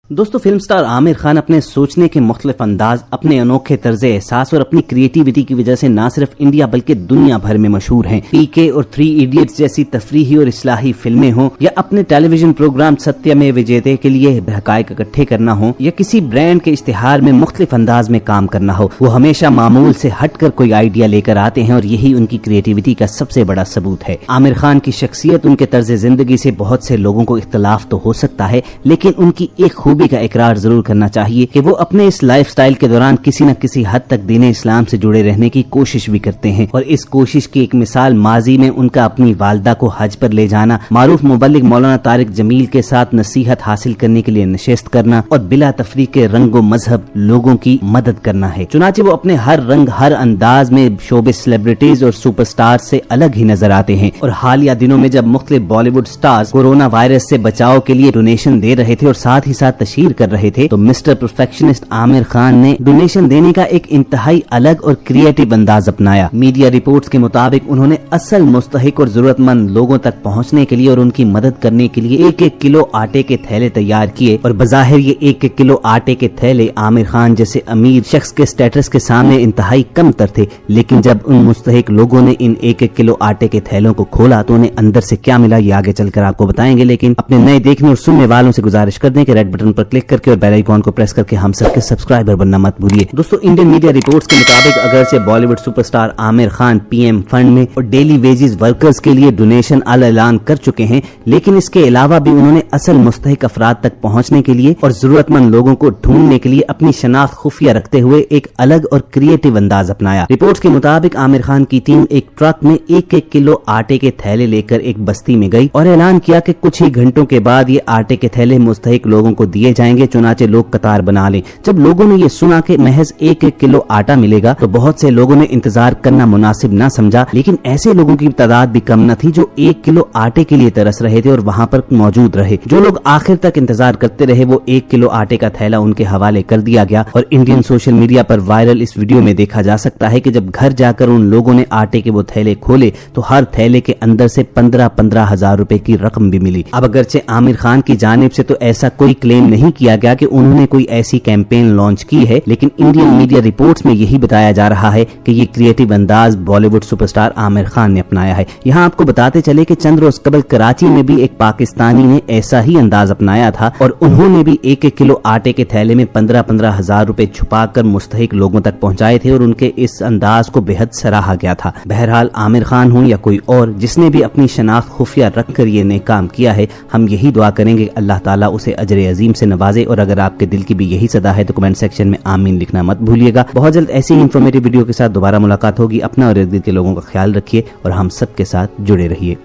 دوستو film star Aamir Khan اپنے سوچنے کے مختلف انداز، اپنے انوکھے طرز احساس اور اپنی کریٹیوٹی کی وجہ سے نہ صرف انڈیا بلکہ دنیا بھر میں مشہور ہیں۔ پی کے اور 3 ایڈیٹس جیسی تفریحی اور اصلاحی فلمیں ہوں یا اپنے ٹیلی ویژن پروگرام ستیہ میں وجیتے کے لیے حقائق اکٹھے کرنا ہو یا کسی برانڈ کے اشتہار میں مختلف انداز میں کام کرنا ہو، وہ ہمیشہ معمول سے ہٹ کر کوئی آئیڈیا لے کر آتے ہیں اور یہی ان کی کریٹیوٹی کا سب سے بڑا ثبوت ہے۔ عامر خان کی شخصیت، ان کے طرز زندگی سے بہت سے لوگوں کو اختلاف تو ہو سکتا ہے، لیکن ان کی ایک خوبی کا اقرار ضرور کرنا چاہیے کہ وہ اپنے اس لائف سٹائل کے دوران کسی نہ کسی حد تک دین اسلام سے جڑے رہنے کی کوشش بھی کرتے ہیں، اور اس کوشش کی ایک مثال ماضی میں ان کا اپنی والدہ کو حج پر لے جانا، معروف مبلغ مولانا طارق جمیل کے ساتھ نصیحت حاصل کرنے کے لیے نشست کرنا اور بلا تفریق رنگ و مذہب لوگوں کی مدد کرنا ہے۔ چنانچہ وہ اپنے ہر رنگ ہر انداز میں شوبز سیلیبریٹیز اور سپر سٹار سے الگ ہی نظر آتے ہیں، اور حالیہ دنوں میں جب مختلف بالی ووڈ سٹارز کورونا وائرس سے بچاؤ کے لیے ڈونیشن دے رہے تھے اور ساتھ ہی ساتھ تشہیر کر رہے تھے، تو مسٹر پرفیکشنسٹ عامر خان نے ڈونیشن دینے کا ایک انتہائی الگ اور کریٹیو انداز اپنایا۔ میڈیا رپورٹس کے مطابق انہوں نے اصل مستحق اور ضرورت مند لوگوں تک پہنچنے کے لیے اور ان کی مدد کرنے کے لیے 1-1 کلو آٹے کے تھیلے تیار کیے، اور بظاہر یہ 1-1 کلو آٹے کے تھیلے عامر خان جیسے امیر شخص کے سٹیٹس کے سامنے انتہائی کم تر تھے، لیکن جب ان مستحق لوگوں نے ان 1-1 کلو آٹے کے تھیلوں کو کھولا تو انہیں اندر سے کیا ملا یہ آگے چل کر آپ کو بتائیں گے، لیکن اپنے نئے دیکھنے اور سننے والوں سے گزارش کر دیں کہ ریڈ بٹن پر کلک کر کے اور بیل آئیکن کو پریس کر کے ہم سب کے سبسکرائبر بننا مت بھولیے۔ دوستو انڈین میڈیا رپورٹس کے مطابق اگرچہ Bollywood super star Aamir Khan P M fund میں اور ڈیلی ویجز ورکرز کے لیے ڈونیشن اعلان کر چکے ہیں، لیکن اس کے علاوہ بھی انہوں نے اصل مستحق افراد تک پہنچنے کے لیے اور ضرورت مند لوگوں کو ڈھونڈنے کے لیے اپنی شناخت خفیہ رکھتے ہوئے ایک الگ اور کریٹیو انداز اپنایا۔ رپورٹس کے مطابق عامر خان کی ٹیم ایک ٹرک میں 1-1 کلو آٹے کے تھیلے لے کر ایک بستی میں گئی اور اعلان کیا کہ کچھ ہی گھنٹوں کے بعد یہ آٹے کے تھیلے مستحق لوگوں کو دیے جائیں گے، چنانچہ لوگ قطار بنا لیں۔ جب لوگوں نے یہ سنا کہ محض 1-1 کلو آٹا ملے گا تو بہت سے لوگوں نے انتظار کرنا مناسب نہ سمجھا، لیکن ایسے لوگوں کی تعداد بھی کم نہ تھی جو 1 کلو آٹے کے لیے ترس رہے تھے اور وہاں پر موجود رہے۔ جو لوگ آخر تک انتظار کرتے رہے وہ 1 کلو آٹے کا تھیلا ان کے حوالے کر دیا گیا، اور انڈین سوشل میڈیا پر وائرل اس ویڈیو میں دیکھا جا سکتا ہے کہ جب گھر جا کر ان لوگوں نے آٹے کے وہ تھیلے کھولے تو ہر تھیلے کے اندر سے 15 ہزار روپے کی رقم بھی ملی۔ اب اگرچہ عامر خان کی جانب سے تو ایسا کوئی کلیم نہیں کیا گیا کہ انہوں نے کوئی ایسی کیمپین لانچ کی ہے، لیکن انڈین میڈیا رپورٹس میں یہی بتایا جا رہا ہے کہ یہ کریٹیو انداز بالی would super star Aamir Khan نے اپنایا ہے۔ یہاں آپ کو بتاتے چلے کہ چند روز قبل کراچی میں بھی ایک پاکستانی نے ایسا ہی انداز اپنایا تھا اور انہوں نے بھی 1-1 کلو آٹے کے تھیلے میں 15 ہزار روپے چھپا کر مستحق لوگوں تک پہنچائے تھے، اور ان کے اس انداز کو بے حد سراہا گیا تھا۔ بہرحال عامر خان ہوں یا کوئی اور جس نے بھی اپنی شناخت خفیہ رکھ کر یہ نیک کام کیا ہے، ہم یہی دعا کریں گے اللہ تعالیٰ اسے اجر عظیم سے نوازے، اور اگر آپ کے دل کی بھی یہی صدا ہے تو کمنٹ سیکشن میں آمین لکھنا مت بھولیے گا۔ بہت جلد ایسی ہی انفارمیٹیو ویڈیو کے ساتھ دوبارہ ملاقات ہوگی۔ اپنا اور ارد گرد کے لوگوں کا خیال رکھیے اور ہم سب کے ساتھ جڑے رہیے۔